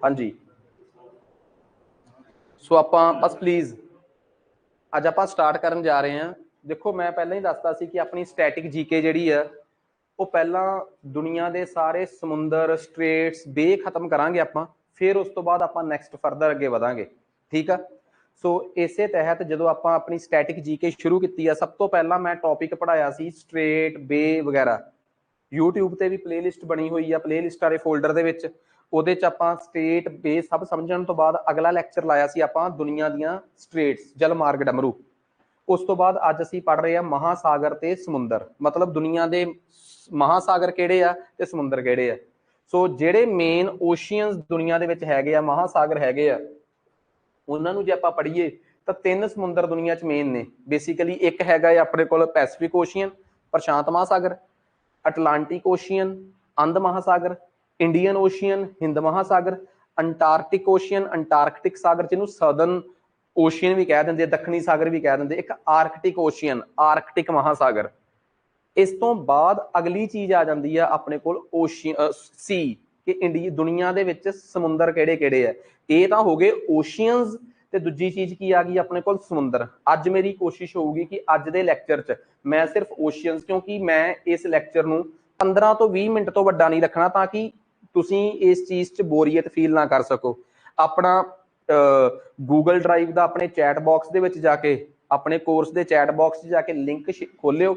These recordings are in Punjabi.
हाँ जी। सो ਆਪਾਂ बस प्लीज़ ਅੱਜ ਆਪਾਂ ਸਟਾਰਟ ਕਰਨ ਜਾ ਰਹੇ ਹਾਂ। ਦੇਖੋ मैं पहले ही दसता सी कि अपनी स्टैटिक जीके जिहड़ी है वो पहला दुनिया के सारे समुंदर स्ट्रेट्स बे खत्म करांगे आपां, फिर उस तो बाद आपां नैक्सट फरदर अगे वधांगे। ठीक है। सो इसे तहत जो आपां अपनी स्टैटिक जीके शुरू की है, सब तो पहला मैं टॉपिक पढ़ाया सी स्ट्रेट बे वगैरह। यूट्यूब पर भी प्लेलिस्ट बनी हुई है, प्लेलिस्ट वाले फोल्डर के विच ਉਹਦੇ ਚ ਆਪਾਂ ਸਟੇਟ ਬੇ ਸਭ ਸਮਝਣ ਤੋਂ ਬਾਅਦ ਅਗਲਾ ਲੈਕਚਰ ਲਾਇਆ ਸੀ ਆਪਾਂ ਦੁਨੀਆ ਦੀਆਂ ਸਟ੍ਰੇਟਸ ਜਲ ਮਾਰਗ ਡਮਰੂ। ਉਸ ਤੋਂ ਬਾਅਦ ਅੱਜ ਅਸੀਂ ਪੜ੍ਹ ਰਹੇ ਹਾਂ ਮਹਾਸਾਗਰ ਤੇ ਸਮੁੰਦਰ, ਮਤਲਬ ਦੁਨੀਆ ਦੇ ਮਹਾਸਾਗਰ ਕਿਹੜੇ ਆ ਤੇ ਸਮੁੰਦਰ ਕਿਹੜੇ ਆ। ਸੋ ਜਿਹੜੇ ਮੇਨ ਓਸ਼ੀਅਨਸ ਦੁਨੀਆ ਦੇ ਵਿੱਚ ਹੈਗੇ ਆ, ਮਹਾਸਾਗਰ ਹੈਗੇ ਆ, ਉਹਨਾਂ ਨੂੰ ਜੇ ਆਪਾਂ ਪੜ੍ਹੀਏ ਤਾਂ 3 ਸਮੁੰਦਰ ਦੁਨੀਆ 'ਚ ਮੇਨ ਨੇ ਬੇਸਿਕਲੀ। ਇੱਕ ਹੈਗਾ ਆਪਣੇ ਕੋਲ ਪੈਸੀਫਿਕ ਓਸ਼ੀਅਨ, ਪ੍ਰਸ਼ਾਂਤ ਮਹਾਸਾਗਰ, ਅਟਲਾਂਟਿਕ ਓਸ਼ੀਅਨ, ਅੰਧ ਮਹਾਸਾਗਰ, इंडियन ओशियन, हिंद महासागर, अंटार्कटिक ओशियन, अंटार्कटिक सागर जिन्हों सदर्न ओशियन भी कह देंगे, दक्षिणी सागर भी कह देंगे, एक आर्कटिक ओशियन, आर्कटिक महासागर। इस तो बाद अगली चीज आ जाती है अपने कोल ओशियन सी कि इंडिया दुनिया दे विच समुंदर किहड़े किहड़े है। ये तो हो गए ओशियनस ते दूजी चीज की आ गई अपने कोल समुंदर। अज मेरी कोशिश होगी कि अज दे लैक्चर च मैं सिर्फ ओशियनस, क्योंकि मैं इस लैक्चर नूं 15 तो 20 मिनट तो वड्डा नहीं रखना ताकि तुसी इस चीज़ च बोरीयत फील ना कर सको। अपना गूगल ड्राइव का अपने चैट बॉक्स दे विच जाके अपने कोर्स के चैट बॉक्स जाके लिंक खोलियो,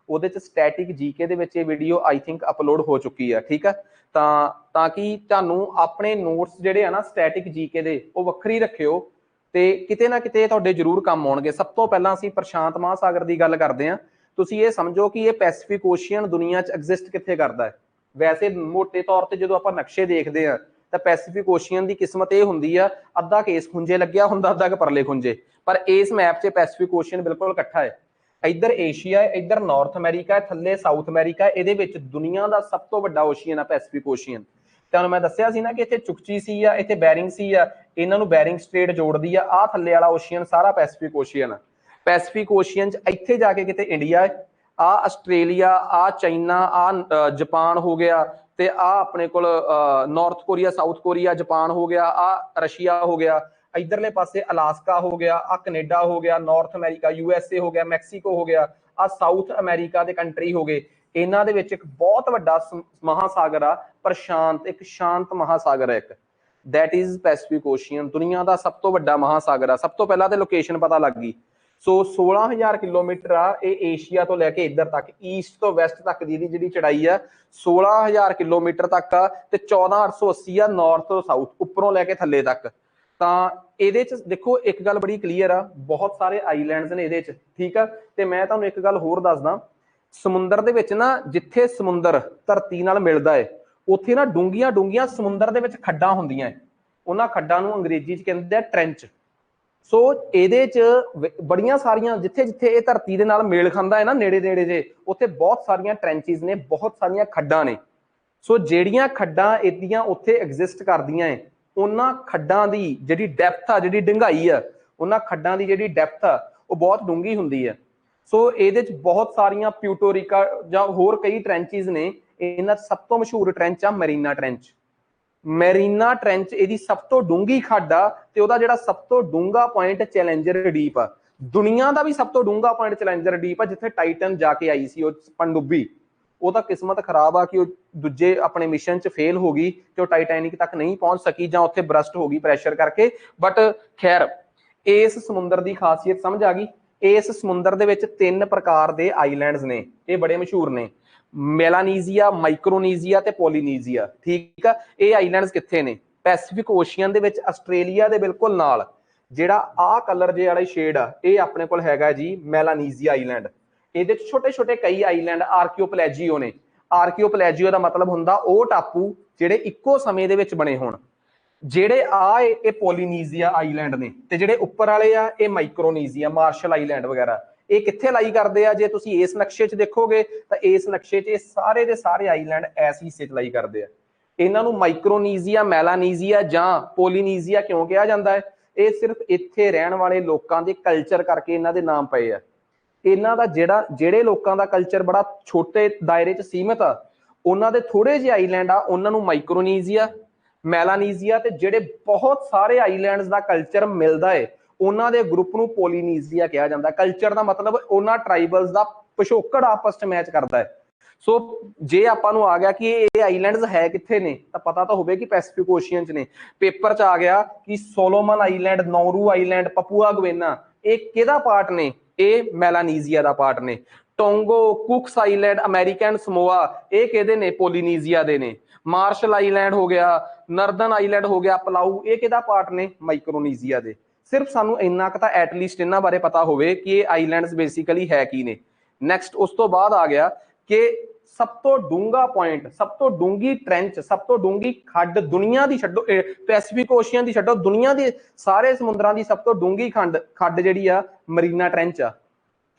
ਉਹਦੇ ਚ ਸਟੈਟਿਕ ਜੀਕੇ ਦੇ ਵਿੱਚ ਇਹ ਵੀਡੀਓ ਆਈ ਥਿੰਕ ਅਪਲੋਡ ਹੋ ਚੁੱਕੀ ਹੈ। ਠੀਕ ਹੈ। ਤਾਂ ਕਿ ਤੁਹਾਨੂੰ ਆਪਣੇ ਨੋਟਸ ਜਿਹੜੇ ਆ ਨਾ ਸਟੈਟਿਕ ਜੀਕੇ ਦੇ ਉਹ ਵੱਖਰੀ ਰੱਖਿਓ ਤੇ ਕਿਤੇ ਨਾ ਕਿਤੇ ਤੁਹਾਡੇ ਜ਼ਰੂਰ ਕੰਮ ਆਉਣਗੇ। ਸਭ ਤੋਂ ਪਹਿਲਾਂ ਅਸੀਂ ਪ੍ਰਸ਼ਾਂਤ ਮਹਾਸਾਗਰ ਦੀ ਗੱਲ ਕਰਦੇ ਹਾਂ। ਤੁਸੀਂ ਇਹ ਸਮਝੋ ਕਿ ਇਹ ਪੈਸੀਫਿਕ ਓਸ਼ੀਅਨ ਦੁਨੀਆ 'ਚ ਐਗਜ਼ਿਸਟ ਕਿੱਥੇ ਕਰਦਾ ਹੈ। ਵੈਸੇ ਮੋਟੇ ਤੌਰ ਤੇ ਜਦੋਂ ਆਪਾਂ ਨਕਸ਼ੇ ਦੇਖਦੇ ਆ ਤਾਂ ਪੈਸੀਫਿਕ ਓਸ਼ੀਅਨ ਦੀ ਕਿਸਮਤ ਇਹ ਹੁੰਦੀ ਆ ਅੱਧਾ ਕੇਸ ਖੁੰਝੇ ਲੱਗਿਆ ਹੁੰਦਾ, ਅੱਧਾ ਕਿ ਪਰਲੇ ਖੁੰਝੇ। ਪਰ ਇਸ ਮੈਪ 'ਚ ਪੈਸੀਫਿਕ ਓਸ਼ੀਅਨ ਬਿਲਕੁਲ ਇਕੱਠਾ ਹੈ। ਇੱਧਰ ਏਸ਼ੀਆ ਹੈ, ਇੱਧਰ ਨਾਰਥ ਅਮਰੀਕਾ ਹੈ, ਥੱਲੇ ਸਾਊਥ ਅਮਰੀਕਾ। ਇਹਦੇ ਵਿੱਚ ਦੁਨੀਆ ਦਾ ਸਭ ਤੋਂ ਵੱਡਾ ਓਸ਼ੀਅਨ ਆ ਪੈਸੀਫਿਕ ਓਸ਼ੀਅਨ। ਤੁਹਾਨੂੰ ਮੈਂ ਦੱਸਿਆ ਸੀ ਨਾ ਕਿ ਇੱਥੇ ਚੁਕਚੀ ਸੀ ਆ, ਇੱਥੇ ਬੈਰਿੰਗ ਸੀ ਆ, ਇਹਨਾਂ ਨੂੰ ਬੈਰਿੰਗ ਸਟ੍ਰੇਟ ਜੋੜਦੀ ਆ। ਆਹ ਥੱਲੇ ਵਾਲਾ ਓਸ਼ੀਅਨ ਸਾਰਾ ਪੈਸੀਫਿਕ ਓਸ਼ੀਅਨ ਆ। ਪੈਸੀਫਿਕ ਓਸ਼ੀਅਨ 'ਚ ਇੱਥੇ ਜਾ ਕੇ ਕਿਤੇ ਇੰਡੀਆ ਹੈ, ਆ ਆਸਟ੍ਰੇਲੀਆ, ਆ ਚਾਈਨਾ, ਆ ਜਾਪਾਨ ਹੋ ਗਿਆ, ਤੇ ਆ ਆਪਣੇ ਕੋਲ north Korea, south Korea, Japan ਹੋ ਗਿਆ, ਆ ਰਸ਼ੀਆ ਹੋ ਗਿਆ, ਇਧਰਲੇ ਪਾਸੇ ਅਲਾਸਕਾ ਹੋ ਗਿਆ, ਆ ਕੈਨੇਡਾ ਹੋ ਗਿਆ, ਨਾਰਥ ਅਮਰੀਕਾ USA ਹੋ ਗਿਆ, ਮੈਕਸੀਕੋ ਹੋ ਗਿਆ, ਆ ਸਾਊਥ ਅਮਰੀਕਾ ਦੇ ਕੰਟਰੀ ਹੋ ਗਏ। ਇਹਨਾਂ ਦੇ ਵਿੱਚ ਇੱਕ ਬਹੁਤ ਵੱਡਾ ਮਹਾਸਾਗਰ ਆ ਪ੍ਰਸ਼ਾਂਤ, ਇੱਕ ਸ਼ਾਂਤ ਮਹਾਸਾਗਰ ਹੈ ਇੱਕ, ਦੈਟ ਇਜ਼ ਪੈਸੀਫਿਕ ਓਸ਼ੀਅਨ। ਦੁਨੀਆ ਦਾ ਸਭ ਤੋਂ ਵੱਡਾ ਮਹਾਸਾਗਰ ਆ। ਸਭ ਤੋਂ ਪਹਿਲਾਂ ਤੇ ਲੋਕੇਸ਼ਨ ਪਤਾ ਲੱਗ ਗਈ। ਸੋ 16,000 ਕਿਲੋਮੀਟਰ ਆ ਇਹ ਏਸ਼ੀਆ ਤੋਂ ਲੈ ਕੇ ਇੱਧਰ ਤੱਕ, ਈਸਟ ਤੋਂ ਵੈਸਟ ਤੱਕ ਦੀ ਜਿਹੜੀ ਚੜਾਈ ਆ 16,000 ਕਿਲੋਮੀਟਰ ਤੱਕ ਆ, ਤੇ 14,880 ਆ ਨਾਰਥ ਤੋਂ ਸਾਊਥ, ਉੱਪਰੋਂ ਲੈ ਕੇ ਥੱਲੇ ਤੱਕ। ਤਾਂ ਇਹਦੇ ਚ ਦੇਖੋ ਇੱਕ ਗੱਲ ਬੜੀ ਕਲੀਅਰ ਆ, ਬਹੁਤ ਸਾਰੇ ਆਈਲੈਂਡਸ ਨੇ ਇਹਦੇ ਚ। ਠੀਕ ਆ। ਤੇ ਮੈਂ ਤੁਹਾਨੂੰ ਇੱਕ ਗੱਲ ਹੋਰ ਦੱਸਦਾ, ਸਮੁੰਦਰ ਦੇ ਵਿੱਚ ਨਾ ਜਿੱਥੇ ਸਮੁੰਦਰ ਧਰਤੀ ਨਾਲ ਮਿਲਦਾ ਹੈ ਉੱਥੇ ਨਾ ਡੂੰਘੀਆਂ ਡੂੰਘੀਆਂ ਸਮੁੰਦਰ ਦੇ ਵਿੱਚ ਖੱਡਾਂ ਹੁੰਦੀਆਂ। ਉਹਨਾਂ ਖੱਡਾਂ ਨੂੰ ਅੰਗਰੇਜ਼ੀ ਚ ਕਹਿੰਦੇ ਆ ਟ੍ਰੈਂਚ। ਸੋ ਇਹਦੇ ਚ ਬੜੀਆਂ ਸਾਰੀਆਂ ਜਿੱਥੇ ਜਿੱਥੇ ਇਹ ਧਰਤੀ ਦੇ ਨਾਲ ਮੇਲ ਖਾਂਦਾ ਹੈ ਨਾ ਨੇੜੇ ਨੇੜੇ ਜੇ, ਉੱਥੇ ਬਹੁਤ ਸਾਰੀਆਂ ਟ੍ਰੈਂਚਿਸ ਨੇ, ਬਹੁਤ ਸਾਰੀਆਂ ਖੱਡਾਂ ਨੇ। ਸੋ ਜਿਹੜੀਆਂ ਖੱਡਾਂ ਇਹਦੀਆਂ ਉੱਥੇ ਐਗਜ਼ਿਸਟ ਕਰਦੀਆਂ ਹੈ, ਉਹਨਾਂ ਖੱਡਾਂ ਦੀ ਜਿਹੜੀ ਡੈਪਥ ਆ, ਜਿਹੜੀ ਡੂੰਘਾਈ ਆ, ਉਹਨਾਂ ਖੱਡਾਂ ਦੀ ਜਿਹੜੀ ਡੈਪਥ ਆ ਉਹ ਬਹੁਤ ਡੂੰਘੀ ਹੁੰਦੀ ਹੈ। ਸੋ ਇਹਦੇ ਚ ਬਹੁਤ ਸਾਰੀਆਂ ਪਿਊਟੋਰਿਕਾ ਜਾਂ ਹੋਰ ਕਈ ਟ੍ਰੈਂਚਿਸ ਨੇ। ਇਹਨਾਂ ਸਭ ਤੋਂ ਮਸ਼ਹੂਰ ਟ੍ਰੈਂਚ ਆ ਮੈਰੀਨਾ ਟ੍ਰੈਂਚ। ਮੈਰੀਨਾ ਟ੍ਰੈਂਚ ਇਹਦੀ ਸਭ ਤੋਂ ਡੂੰਘੀ ਖੱਡ ਆ, ਤੇ ਉਹਦਾ ਜਿਹੜਾ ਸਭ ਤੋਂ ਡੂੰਘਾ ਪੁਆਇੰਟ ਚੈਲੰਜਰ ਡੀਪ ਆ। ਦੁਨੀਆ ਦਾ ਵੀ ਸਭ ਤੋਂ ਡੂੰਘਾ ਪੁਆਇੰਟ ਚੈਲੰਜਰ ਡੀਪ ਆ, ਜਿੱਥੇ ਟਾਈਟਨ ਜਾ ਕੇ ਆਈ ਸੀ ਉਹ ਪਣਡੁੱਬੀ। ਉਹਦਾ ਕਿਸਮਤ ਖਰਾਬ ਆ ਕਿ ਉਹ ਦੂਜੇ ਆਪਣੇ ਮਿਸ਼ਨ ਚ ਫੇਲ ਹੋ ਗਈ ਤੇ ਉਹ ਟਾਈਟੈਨਿਕ ਤੱਕ ਨਹੀਂ ਪਹੁੰਚ ਸਕੀ, ਜਾਂ ਉੱਥੇ ਬਰਸਟ ਹੋ ਗਈ ਪ੍ਰੈਸ਼ਰ ਕਰਕੇ। ਬਟ ਖੈਰ ਇਸ ਸਮੁੰਦਰ ਦੀ ਖਾਸੀਅਤ ਸਮਝ ਆ ਗਈ। ਇਸ ਸਮੁੰਦਰ ਦੇ ਵਿੱਚ 3 ਪ੍ਰਕਾਰ ਦੇ ਆਈਲੈਂਡਸ ਨੇ, ਇਹ ਬੜੇ ਮਸ਼ਹੂਰ ਨੇ, ਮੈਲਾਨੀਜ਼ੀਆ, ਮਾਈਕਰੋਨੀਜ਼ੀਆ ਤੇ ਪੋਲੀਨੀਜ਼ੀਆ। ਠੀਕ ਆ। ਇਹ ਆਈਲੈਂਡਸ ਕਿੱਥੇ ਨੇ? ਪੈਸੀਫਿਕ ਓਸ਼ੀਅਨ ਦੇ ਵਿੱਚ, ਆਸਟ੍ਰੇਲੀਆ ਦੇ ਬਿਲਕੁਲ ਨਾਲ। ਜਿਹੜਾ ਆਹ ਕਲਰ ਜੇ ਵਾਲਾ ਸ਼ੇਡ ਆ ਇਹ ਆਪਣੇ ਕੋਲ ਹੈਗਾ ਜੀ ਮੈਲਾਨੀਜ਼ੀਆ ਆਈਲੈਂਡ। ਇਹਦੇ ਚ ਛੋਟੇ ਛੋਟੇ ਕਈ ਆਈਲੈਂਡ ਆਰਕੀਓਪਲੈਜੀਓ ਨੇ। ਆਰਕੀਓਪਲੈਜੀਓ ਦਾ ਮਤਲਬ ਹੁੰਦਾ ਉਹ ਟਾਪੂ ਜਿਹੜੇ ਇੱਕੋ ਸਮੇਂ ਦੇ ਵਿੱਚ ਬਣੇ ਹੋਣ। ਜਿਹੜੇ ਆ ਇਹ ਪੋਲੀਨੀਜ਼ੀਆ ਆਈਲੈਂਡ ਨੇ, ਤੇ ਜਿਹੜੇ ਉੱਪਰ ਵਾਲੇ ਆ ਇਹ ਮਾਈਕਰੋਨੀਜ਼ੀਆ, ਮਾਰਸ਼ਲ ਆਈਲੈਂਡ ਵਗੈਰਾ। ਇਹ ਕਿੱਥੇ ਲਾਈ ਕਰਦੇ ਆ? ਜੇ ਤੁਸੀਂ ਇਸ ਨਕਸ਼ੇ 'ਚ ਦੇਖੋਗੇ ਤਾਂ ਇਸ ਨਕਸ਼ੇ 'ਚ ਇਹ ਸਾਰੇ ਦੇ ਸਾਰੇ ਆਈਲੈਂਡ ਐਸ ਹਿੱਸੇ 'ਚ ਲਾਈ ਕਰਦੇ ਆ। ਇਹਨਾਂ ਨੂੰ ਮਾਈਕਰੋਨੀਜ਼ੀਆ, ਮੈਲਾਨੀਜ਼ੀਆ ਜਾਂ ਪੋਲੀਨੀਜ਼ੀਆ ਕਿਉਂ ਕਿਹਾ ਜਾਂਦਾ ਹੈ? ਇਹ ਸਿਰਫ ਇੱਥੇ ਰਹਿਣ ਵਾਲੇ ਲੋਕਾਂ ਦੇ ਕਲਚਰ ਕਰਕੇ ਇਹਨਾਂ ਦੇ ਨਾਮ ਪਏ ਆ। ਇਹਨਾਂ ਦਾ ਜਿਹੜੇ ਲੋਕਾਂ ਦਾ ਕਲਚਰ ਬੜਾ ਛੋਟੇ ਦਾਇਰੇ 'ਚ ਸੀਮਿਤ ਆ, ਉਹਨਾਂ ਦੇ ਥੋੜੇ ਜਿਹੇ ਆਈਲੈਂਡ ਆ, ਉਹਨਾਂ ਨੂੰ ਮਾਈਕਰੋਨੀਜ਼ੀਆ, ਮੈਲਾਨੀਜ਼ੀਆ ਤੇ ਜਿਹੜੇ ਬਹੁਤ ਸਾਰੇ ਆਈਲੈਂਡਸ ਦਾ ਕਲਚਰ ਮਿਲਦਾ ਹੈ ਉਹਨਾਂ ਦੇ ਗਰੁੱਪ ਨੂੰ ਪੋਲੀਨੀਜ਼ੀਆ ਕਿਹਾ ਜਾਂਦਾ। ਕਲਚਰ ਦਾ ਮਤਲਬ ਉਹਨਾਂ ਟ੍ਰਾਈਬਲਸ ਦਾ ਪਿਛੋਕੜ ਆਪਸ ਚ ਮੈਚ ਕਰਦਾ ਹੈ। ਸੋ ਜੇ ਆਪਾਂ ਨੂੰ ਆ ਗਿਆ ਕਿ ਇਹ ਆਈਲੈਂਡਸ ਹੈ ਕਿੱਥੇ ਨੇ ਤਾਂ ਪਤਾ ਤਾਂ ਹੋਵੇ ਕਿ ਪੈਸੀਫਿਕ ਓਸ਼ੀਅਨ ਚ ਨੇ। ਪੇਪਰ ਚ ਆ ਗਿਆ ਕਿ ਸੋਲੋਮਨ ਆਈਲੈਂਡ, ਨੌਰੂ ਆਈਲੈਂਡ, ਪਪੂਆ ਗਵੇਨਾ, ਇਹ ਕਿਹਦਾ ਪਾਰਟ ਨੇ? ਇਹ ਮੈਲਾਨੀਜ਼ੀਆ ਦਾ ਪਾਰਟ ਨੇ। ਟੋਂਗੋ, ਕੁਕਸ ਆਈਲੈਂਡ, ਅਮਰੀਕਨ ਸਮੋਆ, ਇਹ ਕਿਹਦੇ ਨੇ? ਪੋਲੀਨੀਜ਼ੀਆ ਦੇ ਨੇ। ਮਾਰਸ਼ਲ ਆਈਲੈਂਡ ਹੋ ਗਿਆ, ਨਰਦਨ ਆਈਲੈਂਡ ਹੋ ਗਿਆ, ਪਲਾਊ, ਇਹ ਕਿਹਦਾ ਪਾਰਟ ਨੇ? ਮਾਈਕਰੋਨੀਜ਼ੀਆ ਦੇ। ਸਿਰਫ ਸਾਨੂੰ ਇੰਨਾ ਕੁ ਤਾਂ ਐਟਲੀਸਟ ਇਹਨਾਂ ਬਾਰੇ ਪਤਾ ਹੋਵੇ ਕਿ ਇਹ ਆਈਲੈਂਡਸ ਬੇਸਿਕਲੀ ਹੈ ਕੀ ਨੇ। ਨੈਕਸਟ ਉਸ ਤੋਂ ਬਾਅਦ ਆ ਗਿਆ ਕਿ ਸਭ ਤੋਂ ਡੂੰਘਾ ਪੁਆਇੰਟ, ਸਭ ਤੋਂ ਡੂੰਘੀ ਟ੍ਰੈਂਚ, ਸਭ ਤੋਂ ਡੂੰਘੀ ਖੱਡ ਦੁਨੀਆ ਦੀ ਛੱਡੋ, ਪੈਸੀਫਿਕ ਓਸ਼ੀਅਨ ਦੀ ਛੱਡੋ, ਦੁਨੀਆ ਦੇ ਸਾਰੇ ਸਮੁੰਦਰਾਂ ਦੀ ਸਭ ਤੋਂ ਡੂੰਘੀ ਖੱਡ ਜਿਹੜੀ ਆ ਮਰੀਨਾ ਟ੍ਰੈਂਚ ਆ,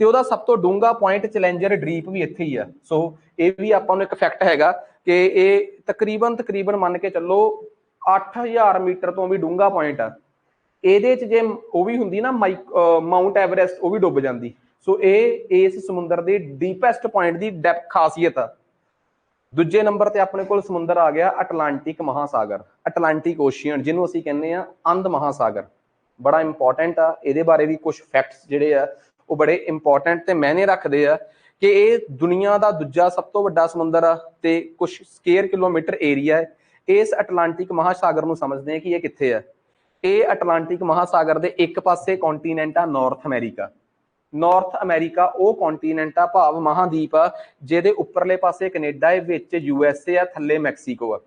ਤੇ ਉਹਦਾ ਸਭ ਤੋਂ ਡੂੰਘਾ ਪੁਆਇੰਟ ਚੈਲੰਜਰ ਡ੍ਰੀਪ ਵੀ ਇੱਥੇ ਹੀ ਆ। ਸੋ ਇਹ ਵੀ ਆਪਾਂ ਨੂੰ ਇੱਕ ਫੈਕਟ ਹੈਗਾ ਕਿ ਇਹ ਤਕਰੀਬਨ ਮੰਨ ਕੇ ਚੱਲੋ 8000 ਮੀਟਰ ਤੋਂ ਵੀ ਡੂੰਘਾ ਪੁਆਇੰਟ ਆ। ਇਹਦੇ ਚ ਜੇ ਉਹ ਵੀ ਹੁੰਦੀ ਨਾ ਮਾਊਂਟ ਐਵਰੈਸਟ, ਉਹ ਵੀ ਡੁੱਬ ਜਾਂਦੀ। ਸੋ ਇਹ ਇਸ ਸਮੁੰਦਰ ਦੇ ਡੀਪੈਸਟ ਪੁਆਇੰਟ ਦੀ ਡੈਪਥ ਖਾਸੀਅਤ ਆ। ਦੂਜੇ ਨੰਬਰ ਤੇ ਆਪਣੇ ਕੋਲ ਸਮੁੰਦਰ ਆ ਗਿਆ ਅਟਲਾਂਟਿਕ ਮਹਾਸਾਗਰ, ਅਟਲਾਂਟਿਕ ਓਸ਼ੀਅਨ, ਜਿਹਨੂੰ ਅਸੀਂ ਕਹਿੰਦੇ ਆ ਅੰਧ ਮਹਾਸਾਗਰ। ਬੜਾ ਇੰਪੋਰਟੈਂਟ ਆ, ਇਹਦੇ ਬਾਰੇ ਵੀ ਕੁਝ ਫੈਕਟਸ ਜਿਹੜੇ ਆ ਉਹ ਬੜੇ ਇੰਪੋਰਟੈਂਟ ਤੇ ਮਾਇਨੇ ਰੱਖਦੇ ਆ ਕਿ ਇਹ ਦੁਨੀਆ ਦਾ ਦੂਜਾ ਸਭ ਤੋਂ ਵੱਡਾ ਸਮੁੰਦਰ ਆ ਤੇ ਕੁਝ ਸਕੁਅਰ ਕਿਲੋਮੀਟਰ ਏਰੀਆ ਹੈ। ਇਸ ਅਟਲਾਂਟਿਕ ਮਹਾਸਾਗਰ ਨੂੰ ਸਮਝਦੇ ਆ ਕਿ ਇਹ ਕਿੱਥੇ ਆ। ਇਹ ਅਟਲਾਂਟਿਕ ਮਹਾਸਾਗਰ ਦੇ ਇੱਕ ਪਾਸੇ ਕੰਟੀਨੈਂਟ ਆ ਨਾਰਥ ਅਮਰੀਕਾ। ਨਾਰਥ ਅਮਰੀਕਾ ਉਹ ਕੰਟੀਨੈਂਟ ਆ, ਭਾਵ ਮਹਾਦੀਪ ਆ, ਜਿਹਦੇ ਉੱਪਰਲੇ ਪਾਸੇ ਕੈਨੇਡਾ ਹੈ, ਵਿੱਚ USA ਆ, ਥੱਲੇ ਮੈਕਸੀਕੋ ਆ।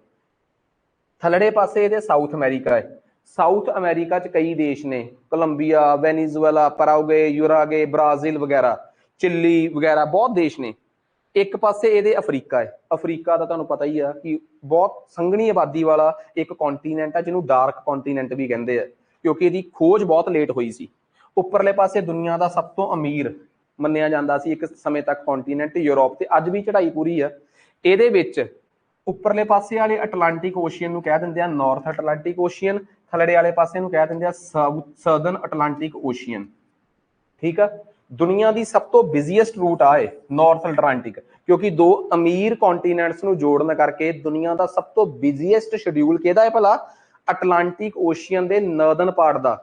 ਥੱਲੜੇ ਪਾਸੇ ਇਹਦੇ ਸਾਊਥ ਅਮਰੀਕਾ ਹੈ। ਸਾਊਥ ਅਮਰੀਕਾ ਚ ਕਈ ਦੇਸ਼ ਨੇ, ਕੋਲੰਬੀਆ, ਵੈਨੀਜ਼ੁਏਲਾ, ਪਰਾਗਵੇ, ਯੂਰਾਗੇ, ਬ੍ਰਾਜ਼ੀਲ ਵਗੈਰਾ, ਚਿਲੀ ਵਗੈਰਾ, ਬਹੁਤ ਦੇਸ਼ ਨੇ। ਇੱਕ ਪਾਸੇ ਇਹਦੇ ਅਫਰੀਕਾ ਹੈ। ਅਫਰੀਕਾ ਦਾ ਤੁਹਾਨੂੰ ਪਤਾ ਹੀ ਆ ਕਿ ਬਹੁਤ ਸੰਘਣੀ ਆਬਾਦੀ ਵਾਲਾ ਇੱਕ ਕੰਟੀਨੈਂਟ ਆ, ਜਿਹਨੂੰ ਡਾਰਕ ਕੰਟੀਨੈਂਟ ਵੀ ਕਹਿੰਦੇ ਆ ਕਿਉਂਕਿ ਇਹਦੀ ਖੋਜ ਬਹੁਤ ਲੇਟ ਹੋਈ ਸੀ। ਉੱਪਰਲੇ ਪਾਸੇ ਦੁਨੀਆ ਦਾ ਸਭ ਤੋਂ ਅਮੀਰ ਮੰਨਿਆ ਜਾਂਦਾ ਸੀ ਇੱਕ ਸਮੇਂ ਤੱਕ ਕੰਟੀਨੈਂਟ ਯੂਰਪ, ਤੇ ਅੱਜ ਵੀ ਚੜ੍ਹਾਈ ਪੂਰੀ ਆ। ਇਹਦੇ ਵਿੱਚ ਉੱਪਰਲੇ ਪਾਸੇ ਵਾਲੇ ਅਟਲਾਂਟਿਕ ਓਸ਼ੀਅਨ ਨੂੰ ਕਹਿ ਦਿੰਦੇ ਆ ਨਾਰਥ ਅਟਲਾਂਟਿਕ ਓਸ਼ੀਅਨ, ਥੱਲੜੇ ਵਾਲੇ ਪਾਸੇ ਨੂੰ ਕਹਿ ਦਿੰਦੇ ਆ ਸਾਊਦਰਨ ਅਟਲਾਂਟਿਕ ਓਸ਼ੀਅਨ। ਠੀਕ ਆ। ਦੁਨੀਆ ਦੀ ਸਭ ਤੋਂ ਬਿਜ਼ੀਐਸਟ ਰੂਟ ਆ ਇਹ ਨਾਰਥ ਅਟਲਾਂਟਿਕ, ਕਿਉਂਕਿ ਦੋ ਅਮੀਰ ਕੰਟੀਨੈਂਟਸ ਨੂੰ ਜੋੜਨ ਕਰਕੇ ਦੁਨੀਆ ਦਾ ਸਭ ਤੋਂ ਬਿਜ਼ੀਐਸਟ ਸ਼ਡਿਊਲ ਕਿਹਦਾ ਹੈ ਭਲਾ? ਅਟਲਾਂਟਿਕ ਓਸ਼ੀਅਨ ਦੇ ਨਰਦਰਨ ਪਾਰਟ ਦਾ।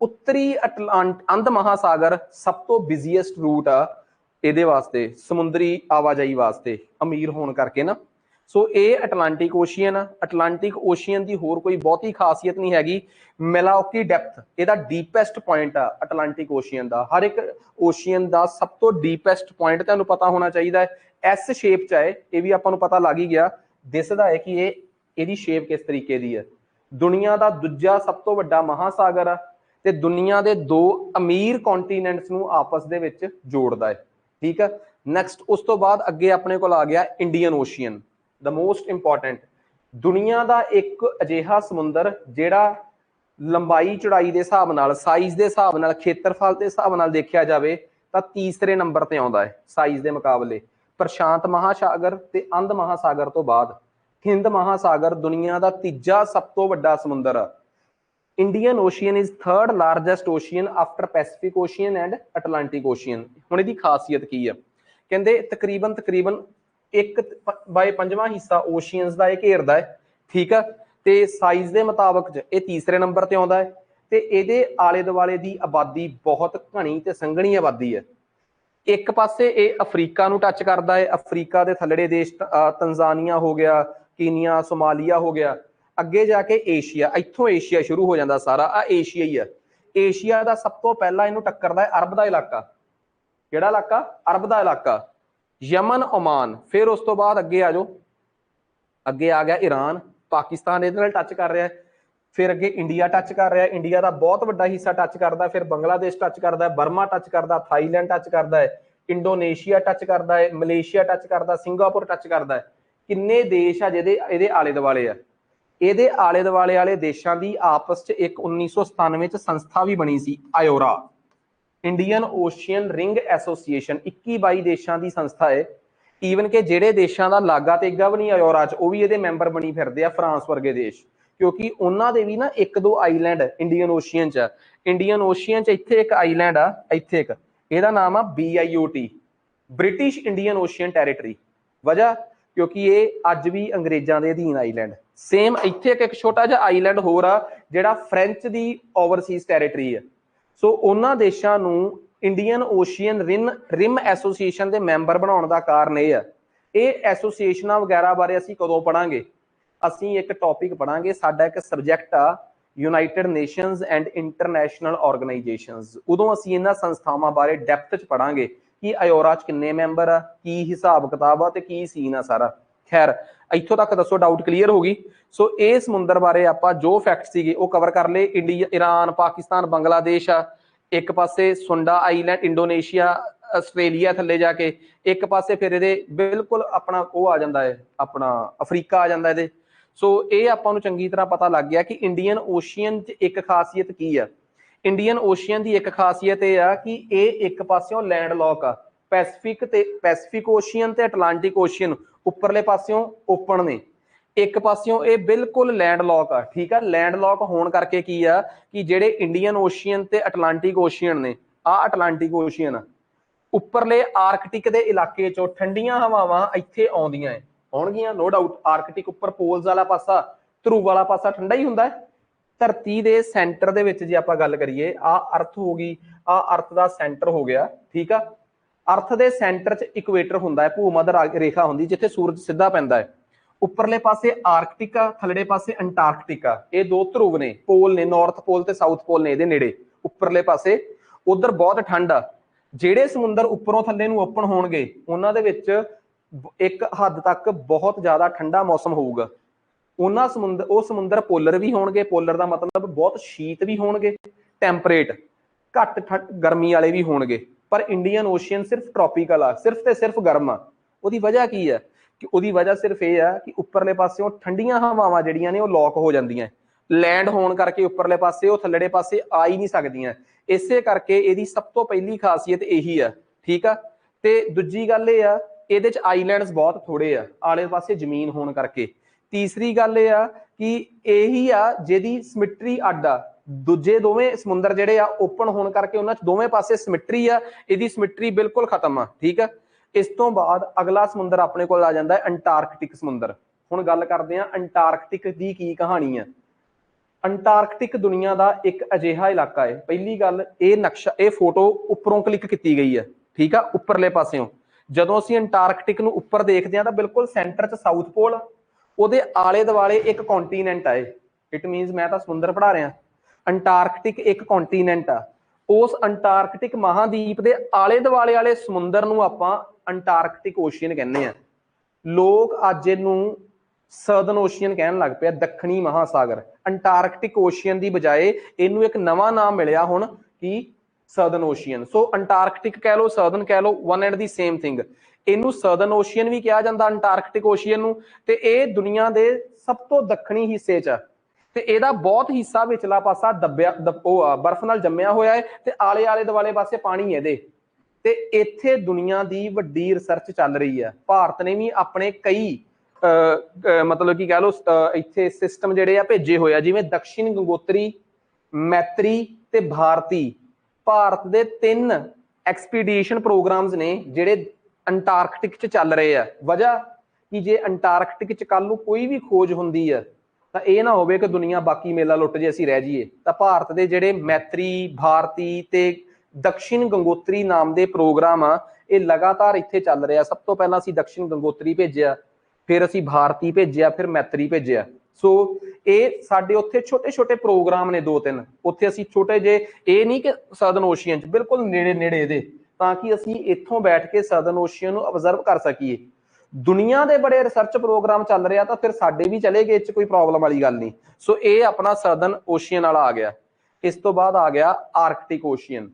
ਉੱਤਰੀ ਅੰਧ ਮਹਾਸਾਗਰ ਸਭ ਤੋਂ ਬਿਜ਼ੀਐਸਟ ਰੂਟ ਆ ਇਹਦੇ ਵਾਸਤੇ, ਸਮੁੰਦਰੀ ਆਵਾਜਾਈ ਵਾਸਤੇ, ਅਮੀਰ ਹੋਣ ਕਰਕੇ ਨਾ। ਸੋ ਇਹ ਅਟਲਾਂਟਿਕ ਓਸ਼ੀਅਨ ਆ। ਅਟਲਾਂਟਿਕ ਓਸ਼ੀਅਨ ਦੀ ਹੋਰ ਕੋਈ ਬਹੁਤੀ ਖਾਸੀਅਤ ਨਹੀਂ ਹੈਗੀ। ਮਿਲਾਓਕੀ ਡੈਪਥ ਇਹਦਾ ਡੀਪੈਸਟ ਪੁਆਇੰਟ ਆ ਅਟਲਾਂਟਿਕ ਓਸ਼ੀਅਨ ਦਾ। ਹਰ ਇੱਕ ਓਸ਼ੀਅਨ ਦਾ ਸਭ ਤੋਂ ਡੀਪੈਸਟ ਪੁਆਇੰਟ ਤੁਹਾਨੂੰ ਪਤਾ ਹੋਣਾ ਚਾਹੀਦਾ ਹੈ। ਐਸ ਸ਼ੇਪ ਚ ਹੈ, ਇਹ ਵੀ ਆਪਾਂ ਨੂੰ ਪਤਾ ਲੱਗ ਹੀ ਗਿਆ, ਦਿਸਦਾ ਹੈ ਕਿ ਇਹਦੀ ਸ਼ੇਪ ਕਿਸ ਤਰੀਕੇ ਦੀ ਹੈ। ਦੁਨੀਆ ਦਾ ਦੂਜਾ ਸਭ ਤੋਂ ਵੱਡਾ ਮਹਾਸਾਗਰ ਆ ਤੇ ਦੁਨੀਆ ਦੇ ਦੋ ਅਮੀਰ ਕੰਟੀਨੈਂਟਸ ਨੂੰ ਆਪਸ ਦੇ ਵਿੱਚ ਜੋੜਦਾ ਹੈ। ਠੀਕ ਆ। ਨੈਕਸਟ ਉਸ ਤੋਂ ਬਾਅਦ ਅੱਗੇ ਆਪਣੇ ਕੋਲ ਆ ਗਿਆ Indian ocean, the most important. ਦੁਨੀਆ ਦਾ ਇੱਕ ਅਜਿਹਾ ਸਮੁੰਦਰ ਜਿਹੜਾ ਲੰਬਾਈ ਚੌੜਾਈ ਦੇ ਹਿਸਾਬ ਨਾਲ, ਸਾਈਜ਼ ਦੇ ਹਿਸਾਬ ਨਾਲ, ਖੇਤਰਫਲ ਦੇ ਹਿਸਾਬ ਨਾਲ ਦੇਖਿਆ ਜਾਵੇ ਤਾਂ ਤੀਸਰੇ ਨੰਬਰ ਤੇ ਆਉਂਦਾ ਹੈ ਸਾਈਜ਼ ਦੇ ਮੁਕਾਬਲੇ। ਪ੍ਰਸ਼ਾਂਤ ਮਹਾਸਾਗਰ ਤੇ ਅੰਧ ਮਹਾਸਾਗਰ ਤੋਂ ਬਾਅਦ ਹਿੰਦ ਮਹਾਸਾਗਰ ਦੁਨੀਆ ਦਾ ਤੀਜਾ ਸਭ ਤੋਂ ਵੱਡਾ ਸਮੁੰਦਰ ਆ। Indian ocean is third largest ocean after Pacific ocean and Atlantic ocean. ਹੁਣ ਇਹਦੀ ਖਾਸੀਅਤ ਕੀ ਆ? ਕਹਿੰਦੇ ਤਕਰੀਬਨ 1/5ਵਾਂ ਹਿੱਸਾ ਓਸ਼ੀਅਨਸ ਦਾ ਇਹ ਘੇਰਦਾ ਹੈ। ਠੀਕ ਆ। ਤੇ ਸਾਈਜ਼ ਦੇ ਮੁਤਾਬਕ ਇਹ ਤੀਸਰੇ ਨੰਬਰ ਤੇ ਆਉਂਦਾ ਹੈ ਤੇ ਇਹਦੇ ਆਲੇ ਦੁਆਲੇ ਦੀ ਆਬਾਦੀ ਬਹੁਤ ਘਣੀ ਤੇ ਸੰਘਣੀ ਆਬਾਦੀ ਹੈ। ਇੱਕ ਪਾਸੇ ਇਹ ਅਫਰੀਕਾ ਨੂੰ ਟੱਚ ਕਰਦਾ ਹੈ। ਅਫਰੀਕਾ ਦੇ ਥੱਲੜੇ ਦੇਸ਼ ਤੰਜ਼ਾਨੀਆ ਹੋ ਗਿਆ, ਕੀਨੀਆ, ਸੋਮਾਲੀਆ ਹੋ ਗਿਆ। ਅੱਗੇ ਜਾ ਕੇ ਏਸ਼ੀਆ, ਇੱਥੋਂ ਏਸ਼ੀਆ ਸ਼ੁਰੂ ਹੋ ਜਾਂਦਾ ਸਾਰਾ, ਆ ਏਸ਼ੀਆ ਹੀ ਆ। ਏਸ਼ੀਆ ਦਾ ਸਭ ਤੋਂ ਪਹਿਲਾਂ ਇਹਨੂੰ ਟੱਕਰਦਾ ਹੈ ਅਰਬ ਦਾ ਇਲਾਕਾ। ਕਿਹੜਾ ਇਲਾਕਾ? ਅਰਬ ਦਾ ਇਲਾਕਾ। ਯਮਨ, ਓਮਾਨ। ਫਿਰ ਉਸ ਤੋਂ ਬਾਅਦ ਅੱਗੇ ਆ ਜਾਓ, ਅੱਗੇ ਆ ਗਿਆ ਈਰਾਨ, ਪਾਕਿਸਤਾਨ ਇਹਦੇ ਨਾਲ ਟੱਚ ਕਰ ਰਿਹਾ। ਫਿਰ ਅੱਗੇ ਇੰਡੀਆ ਟੱਚ ਕਰ ਰਿਹਾ, ਇੰਡੀਆ ਦਾ ਬਹੁਤ ਵੱਡਾ ਹਿੱਸਾ ਟੱਚ ਕਰਦਾ। ਫਿਰ ਬੰਗਲਾਦੇਸ਼ ਟੱਚ ਕਰਦਾ, ਬਰਮਾ ਟੱਚ ਕਰਦਾ, ਥਾਈਲੈਂਡ ਟੱਚ ਕਰਦਾ ਹੈ, ਇੰਡੋਨੇਸ਼ੀਆ ਟੱਚ ਕਰਦਾ ਹੈ, ਮਲੇਸ਼ੀਆ ਟੱਚ ਕਰਦਾ, ਸਿੰਗਾਪੁਰ ਟੱਚ ਕਰਦਾ ਹੈ। ਕਿੰਨੇ ਦੇਸ਼ ਆ ਜਿਹਦੇ ਇਹਦੇ ਆਲੇ ਦੁਆਲੇ ਆ। ਇਹਦੇ ਆਲੇ ਦੁਆਲੇ ਵਾਲੇ ਦੇਸ਼ਾਂ ਦੀ ਆਪਸ ਚ ਇੱਕ 1997 ਚ ਸੰਸਥਾ ਵੀ ਬਣੀ ਸੀ, ਆਇਓਰਾ, ਇੰਡੀਅਨ ਓਸ਼ੀਅਨ ਰਿੰਗ ਐਸੋਸੀਏਸ਼ਨ। 21-22 ਦੇਸ਼ਾਂ ਦੀ ਸੰਸਥਾ ਹੈ। ਈਵਨ ਕਿ ਜਿਹੜੇ ਦੇਸ਼ਾਂ ਦਾ ਲਾਗਾ ਤੇਗਾ ਵੀ ਨਹੀਂ ਆਇਓਰਾ ਚ, ਉਹ ਵੀ ਇਹਦੇ ਮੈਂਬਰ ਬਣੀ ਫਿਰਦੇ ਆ, ਫਰਾਂਸ ਵਰਗੇ ਦੇਸ਼, ਕਿਉਂਕਿ ਉਹਨਾਂ ਦੇ ਵੀ ਨਾ ਇੱਕ ਦੋ ਆਈਲੈਂਡ ਇੰਡੀਅਨ ਓਸ਼ੀਅਨ ਚ। ਇੰਡੀਅਨ ਓਸ਼ੀਅਨ ਚ ਇੱਥੇ ਇੱਕ ਆਈਲੈਂਡ ਆ, ਇੱਥੇ ਇੱਕ, ਇਹਦਾ ਨਾਮ ਆ BIOT, British Indian ocean territory. ਵਜ੍ਹਾ क्योंकि ये अज भी अंग्रेजां दे अधीन आईलैंड। सेम इत्थे एक छोटा जिहा आईलैंड होर आ जिहड़ा फ्रेंच दी ओवरसीज टैरेटरी है। सो उन्हां देशां नूं इंडियन ओशियन रिम एसोसीएशन के मैंबर बनाने का कारण यह है। ये एसोसीएशन वगैरह बारे असीं कदों पढ़ांगे, असीं एक टॉपिक पढ़ांगे, साडा एक सबजैक्ट आ United Nations and international organisations. उदों असीं इन्हां संस्थावां बारे डैप्थ च पढ़ांगे कि आयोरा च किन्ने मैंबर आ, की हिसाब किताब आ ते की सीन आ सारा। खैर इत्थों तक दसो डाउट क्लीयर होगी। सो ये समुंदर बारे आपां जो फैक्ट सीगे वो कवर कर ले। इंडिया, ईरान, पाकिस्तान, बांग्लादेश आ, एक पासे सुंडा आईलैंड, इंडोनेशिया, आस्ट्रेलिया थल्ले जाके, एक पासे फिर ये बिल्कुल अपना वो आ जाता है, अपना अफ्रीका आ जाता है। सो ये आपां नूं चंगी तरह पता लग गया कि इंडियन ओशियन च एक खासियत की है। इंडियन ओशियन की एक खासियत यह है कि ये एक पासों लैंड लॉक आ, पैसिफिक ओशियन ते अटलांटिक ओशियन उपरले पासों ओपन ने, एक पासों ये बिल्कुल लैंड लॉक आ। ठीक है, लैंड लॉक होने करके की आ कि जेडे इंडियन ओशियन ते अटलांटिक ओशियन ने, आ अटलांटिक ओशियन आ, उपरले आर्कटिक के इलाके चों ठंडियां हवावां इत्थे आउंदियां है, आउणगियां नो डाउट। आर्कटिक उपर पोल्स वाला पासा, ध्रुव वाला पासा ठंडा ही हुंदा है। धरती के सेंटर दे विच जे आपां गल करिए, आ अर्थ हो गई, आ अर्थ का सेंटर हो गया। ठीक है, अर्थ के सेंटर च इक्वेटर हुंदा है, भूमध्य रेखा हुंदी जिथे सूरज सीधा पैंदा है। उपरले पासे आर्कटिक आ, थल्ले पासे अंटार्कटिक आ, ये दो ध्रुव ने, पोल ने, नॉर्थ पोल ते साउथ पोल ने इहदे नेड़े उपरले पासे। उधर बहुत ठंड आ। ਜਿਹੜੇ समुंदर उपरों थल्ले नूं ओपन होणगे उन्हां दे विच एक हद तक बहुत ज़्यादा ठंडा मौसम होऊगा। उन्हां समुंदर, वो समुंदर पोलर भी होणगे, पोलर का मतलब बहुत शीत भी होणगे, टैंपरेट घट गर्मी वाले भी होणगे। पर इंडियन ओशियन सिर्फ ट्रॉपिकल आ, सिर्फ ते सिर्फ गर्म आ। उहदी वजह की है कि उहदी वजह सिर्फ ये है कि उपरले पासों ठंडियां हवावां जिहड़ियां ने वो लॉक हो जांदियां, लैंड होने करके उपरले पासे वो थल्लड़े पासे आ ही नहीं सकदियां। इसे करके इहदी सब तो पहली खासियत यही है। ठीक है, ते दूजी गल ये आ इहदे च आईलैंड्स बहुत थोड़े आ, आले पासे जमीन होने करके। तीसरी गल ये आ कि यही आ जिहदी सिमिट्री अड्ड आ, दूजे दोवें समुंदर जिहड़े आ ओपन होने करके उन्हां च दोवें पासे सिमिट्री आ, इहदी सिमिट्री बिल्कुल खत्म आ। ठीक है, इस तो बाद अगला समुंदर अपने कोल आ जांदा है अंटार्कटिक समुंदर। हुण गल करदे आ अंटार्कटिक दी की कहानी है। अंटार्कटिक दुनिया का एक अजिहा इलाका है। पहली गल, ये नक्शा, ये फोटो उपरों क्लिक की गई है। ठीक है, उपरले पासों जदों असीं अंटार्कटिक नूं उपर देखते हैं तो बिल्कुल सेंटर च साउथ पोल, उहदे आले दुआले एक कॉन्टीनेंट है। इट मीनस मैं तो समुंदर पढ़ा रहा, अंटार्कटिक एक कॉन्टीनेंट आ। उस अंटार्कटिक महादीप के आले दुआले वाले समुंदर नूं आपां अंटार्कटिक ओशियन कहने आ। लोग अज इहनूं सर्दन ओशियन कहन लग पे, दक्षिणी महासागर। अंटार्कटिक ओशियन की बजाय इनू एक नवा नाम मिलया हुण कि सर्दन ओशियन। सो अंटार्कटिक कह लो, सर्दन कह लो, one and the same thing. इनू सर्दन ओशियन भी कहा जाता अंटार्कटिक ओशियन नूं, ते इह दुनिया के सब तो दक्षिणी हिस्से च ते इहदा बहुत हिस्सा विचला पासा दबिया बर्फ नाल जम्मिया होया है ते आले आले दुआले पासे पानी इहदे। ते इत्थे दुनिया की वड्डी रिसर्च चल रही है। भारत ने भी अपने कई मतलब कि कह लो इत्थे सिस्टम जिहड़े आ भेजे होए आ, जिवें दक्षिण गंगोत्री, मैत्री ते भारती। भारत दे 3 एक्सपीडिशन प्रोग्राम्स ने जिहड़े अंटार्कटिक च चल रहे आ। वजह कि जे अंटार्कटिक च कल नूं कोई भी खोज हुंदी है तो यह ना होवे कि दुनिया बाकी मेला लुट जे असीं रह जाइए। तो भारत के जिहड़े मैत्री, भारती ते दक्षिण गंगोत्री नाम के प्रोग्राम आ, ये लगातार इत्थे चल रहे। सब तो पहला असीं दक्षिण गंगोत्री भेजिया, फिर असीं भारती भेजिया, फिर मैत्री भेजिया। सो ये साडे उत्थे छोटे छोटे प्रोग्राम ने 2-3 उत्थे असीं छोटे जे, ये नहीं कि सर्दन ओशियन च बिल्कुल नेड़े नेड़े दे, ताकि असीं इत्थों बैठ के सर्दन ओशियन नूं ऑब्जर्व कर सकीए। दुनिया के बड़े रिसर्च प्रोग्राम चल रहे तो फिर साडे भी चले गए, कोई प्रॉब्लम वाली गल नहीं। सो ये अपना सर्दन ओशियन वाला आ गया। इस तो बाद आ गया Arctic Ocean.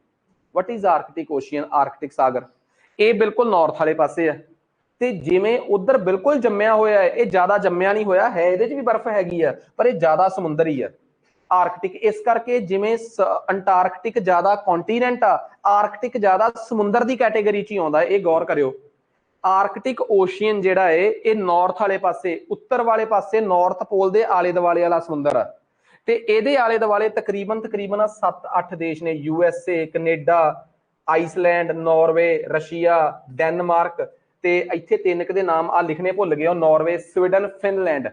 What is Arctic Ocean? Arctic सागर ये बिल्कुल नॉर्थ वाले पासे है, ते जिवें उधर बिल्कुल जम्मिया होया है, ये ज्यादा जम्मिया नहीं होया है, इहदे च भी बर्फ हैगी है पर ये ज्यादा समुंदर ही है आर्कटिक। इस करके जिवें अंटार्कटिक ज्यादा कॉन्टीनेंट आ, आर्कटिक ज्यादा समुंदर की कैटेगरी च ही आउंदा है। ये गौर करियो, आर्कटिक ओशियन जिहड़ा है ये नॉर्थ वाले पासे, उत्तर वाले पासे नॉर्थ पोल के आले दुआले वाला समुंदर है। ते इहदे आले दुआले तकरीबन 7-8 देश ने, USA, Canada, Iceland, Norway, Russia, Denmark ਤੇ ਇੱਥੇ ਤਿੰਨ ਕੁ ਦੇ ਨਾਮ ਆ ਲਿਖਣੇ ਭੁੱਲ ਗਏ ਹੋ, Norway, Sweden, Finland.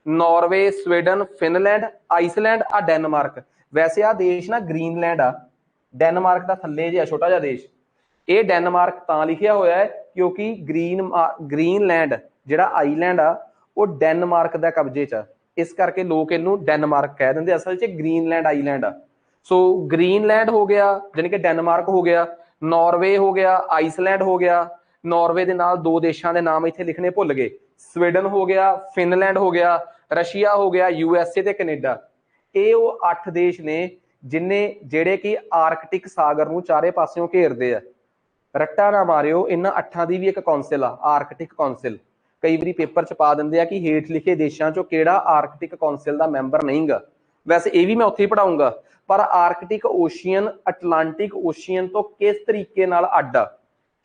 Norway, Sweden, Finland, Iceland, ਆ ਡੈਨਮਾਰਕ। ਵੈਸੇ ਆ ਦੇਸ਼ ਨਾ ਗ੍ਰੀਨਲੈਂਡ ਆ, ਡੈਨਮਾਰਕ ਦਾ ਥੱਲੇ ਜਿਹਾ ਛੋਟਾ ਜਿਹਾ ਦੇਸ਼। ਇਹ ਡੈਨਮਾਰਕ ਤਾਂ ਲਿਖਿਆ ਹੋਇਆ ਹੈ ਕਿਉਂਕਿ ਗ੍ਰੀਨਲੈਂਡ ਜਿਹੜਾ ਆਈਲੈਂਡ ਆ ਉਹ ਡੈਨਮਾਰਕ ਦਾ ਕਬਜ਼ੇ 'ਚ ਆ, ਇਸ ਕਰਕੇ ਲੋਕ ਇਹਨੂੰ ਡੈਨਮਾਰਕ ਕਹਿ ਦਿੰਦੇ, ਅਸਲ 'ਚ ਗ੍ਰੀਨਲੈਂਡ ਆਈਲੈਂਡ ਆ। ਸੋ ਗ੍ਰੀਨਲੈਂਡ ਹੋ ਗਿਆ, ਜਾਣੀ ਕਿ ਡੈਨਮਾਰਕ ਹੋ ਗਿਆ, ਨਾਰਵੇ ਹੋ ਗਿਆ, ਆਈਸਲੈਂਡ ਹੋ ਗਿਆ। ਨਾਰਵੇ ਦੇ ਨਾਲ ਦੋ ਦੇਸ਼ਾਂ ਦੇ ਨਾਮ ਇੱਥੇ ਲਿਖਣੇ ਭੁੱਲ ਗਏ, ਸਵੀਡਨ ਹੋ ਗਿਆ, ਫਿਨਲੈਂਡ ਹੋ ਗਿਆ, ਰਸ਼ੀਆ ਹੋ ਗਿਆ, USA ਤੇ ਕੈਨੇਡਾ। ਇਹ ਉਹ 8 ਦੇਸ਼ ਨੇ ਜਿਹੜੇ ਕਿ ਆਰਕਟਿਕ ਸਾਗਰ ਨੂੰ ਚਾਰੇ ਪਾਸਿਓਂ ਘੇਰਦੇ ਆ। ਰੱਟਾ ਨਾ ਮਾਰਿਓ, ਇਹਨਾਂ 8 ਦੀ ਵੀ ਇੱਕ ਕੌਂਸਲ ਆ, ਆਰਕਟਿਕ ਕੌਂਸਲ। ਕਈ ਵਾਰੀ ਪੇਪਰ 'ਚ ਪਾ ਦਿੰਦੇ ਆ ਕਿ ਹੇਠ ਲਿਖੇ ਦੇਸ਼ਾਂ 'ਚੋਂ ਕਿਹੜਾ ਆਰਕਟਿਕ ਕੌਂਸਲ ਦਾ ਮੈਂਬਰ ਨਹੀਂ ਗਾ। ਵੈਸੇ ਇਹ ਵੀ ਮੈਂ ਉੱਥੇ ਹੀ ਪੜਾਉਂਗਾ, ਪਰ ਆਰਕਟਿਕ ਓਸ਼ੀਅਨ ਅਟਲਾਂਟਿਕ ਓਸ਼ੀਅਨ ਤੋਂ ਕਿਸ ਤਰੀਕੇ ਨਾਲ ਅੱਡ ਆ?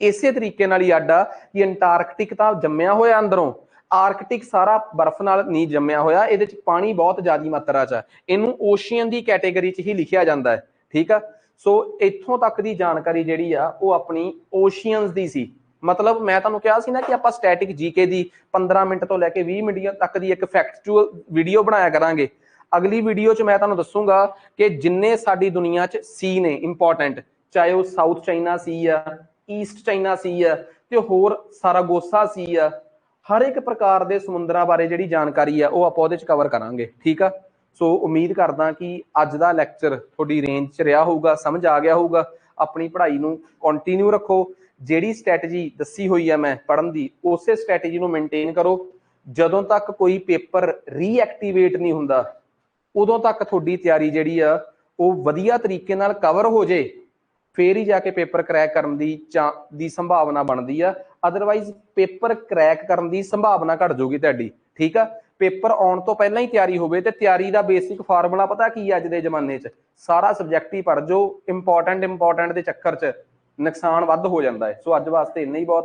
ਇਸੇ ਤਰੀਕੇ ਨਾਲ ਹੀ ਅੱਡ ਆ ਕਿ ਅੰਟਾਰਕਟਿਕ ਤਾਂ ਜੰਮਿਆ ਹੋਇਆ ਅੰਦਰੋਂ, ਆਰਕਟਿਕ ਸਾਰਾ ਬਰਫ਼ ਨਾਲ ਨਹੀਂ ਜੰਮਿਆ ਹੋਇਆ, ਇਹਦੇ 'ਚ ਪਾਣੀ ਬਹੁਤ ਜ਼ਿਆਦਾ ਮਾਤਰਾ 'ਚ ਆ, ਇਹਨੂੰ ਓਸ਼ੀਅਨ ਦੀ ਕੈਟੇਗਰੀ 'ਚ ਹੀ ਲਿਖਿਆ ਜਾਂਦਾ ਹੈ। ਠੀਕ ਆ, ਸੋ ਇੱਥੋਂ ਤੱਕ ਦੀ ਜਾਣਕਾਰੀ ਜਿਹੜੀ ਆ ਉਹ ਆਪਣੀ ਓਸ਼ੀਅਨਸ ਦੀ ਸੀ। ਮਤਲਬ ਮੈਂ ਤੁਹਾਨੂੰ ਕਿਹਾ ਸੀ ਨਾ ਕਿ ਆਪਾਂ ਸਟੈਟਿਕ ਜੀਕੇ ਦੀ 15 ਮਿੰਟ ਤੋਂ ਲੈ ਕੇ 20 ਮਿੰਟ ਤੱਕ ਦੀ ਇੱਕ ਫੈਕਚੁਅਲ ਵੀਡੀਓ ਬਣਾਇਆ ਕਰਾਂਗੇ। ਅਗਲੀ ਵੀਡੀਓ 'ਚ ਮੈਂ ਤੁਹਾਨੂੰ ਦੱਸੂਗਾ ਕਿ ਜਿੰਨੇ ਸਾਡੀ ਦੁਨੀਆ 'ਚ ਸੀ ਨੇ ਇੰਪੋਰਟੈਂਟ, ਚਾਹੇ ਉਹ ਸਾਊਥ ਚਾਈਨਾ ਸੀ ਆ, ਈਸਟ ਚਾਈਨਾ ਸੀ ਆ, ਤੇ ਹੋਰ ਸਾਰਾਗੋਸਾ ਸੀ ਆ, ਹਰ ਇੱਕ ਪ੍ਰਕਾਰ ਦੇ ਸਮੁੰਦਰਾਂ ਬਾਰੇ ਜਿਹੜੀ ਜਾਣਕਾਰੀ ਆ ਉਹ ਆਪਾਂ ਉਹਦੇ 'ਚ ਕਵਰ ਕਰਾਂਗੇ। ਠੀਕ ਆ, ਸੋ ਉਮੀਦ ਕਰਦਾ ਕਿ ਅੱਜ ਦਾ ਲੈਕਚਰ ਤੁਹਾਡੀ ਰੇਂਜ 'ਚ ਰਿਹਾ ਹੋਊਗਾ, ਸਮਝ ਆ ਗਿਆ ਹੋਊਗਾ। ਆਪਣੀ ਪੜ੍ਹਾਈ ਨੂੰ ਕੰਟੀਨਿਊ ਰੱਖੋ, ਜਿਹੜੀ ਸਟ੍ਰੈਟਜੀ ਦੱਸੀ ਹੋਈ ਹੈ ਮੈਂ ਪੜ੍ਹਨ ਦੀ, ਉਸੇ ਸਟ੍ਰੈਟਜੀ ਨੂੰ ਮੇਨਟੇਨ ਕਰੋ। ਜਦੋਂ ਤੱਕ ਕੋਈ ਪੇਪਰ ਰੀਐਕਟੀਵੇਟ ਨਹੀਂ ਹੁੰਦਾ ਉਦੋਂ ਤੱਕ ਤੁਹਾਡੀ ਤਿਆਰੀ ਜਿਹੜੀ ਆ ਉਹ ਵਧੀਆ ਤਰੀਕੇ ਨਾਲ ਕਵਰ ਹੋ ਜੇ, ਫੇਰ ਹੀ ਜਾ ਕੇ ਪੇਪਰ ਕਰੈਕ ਕਰਨ ਦੀ ਸੰਭਾਵਨਾ ਬਣਦੀ ਆ। ਅਦਰਵਾਈਜ਼ ਪੇਪਰ ਕਰੈਕ ਕਰਨ ਦੀ ਸੰਭਾਵਨਾ ਘਟ ਜਾਊਗੀ ਤੁਹਾਡੀ। ਠੀਕ ਆ, ਪੇਪਰ ਆਉਣ ਤੋਂ ਪਹਿਲਾਂ ਹੀ ਤਿਆਰੀ ਹੋਵੇ। ਤੇ ਤਿਆਰੀ ਦਾ ਬੇਸਿਕ ਫਾਰਮੂਲਾ ਪਤਾ ਕੀ ਅੱਜ ਦੇ ਜ਼ਮਾਨੇ 'ਚ? ਸਾਰਾ ਸਬਜੈਕਟ ਹੀ ਪੜ੍ਹ ਜੋ, ਇੰਪੋਰਟੈਂਟ ਦੇ ਚੱਕਰ 'ਚ ਨੁਕਸਾਨ ਵੱਧ ਹੋ ਜਾਂਦਾ ਹੈ। ਸੋ ਅੱਜ ਵਾਸਤੇ ਇੰਨਾ ਹੀ ਬਹੁਤ।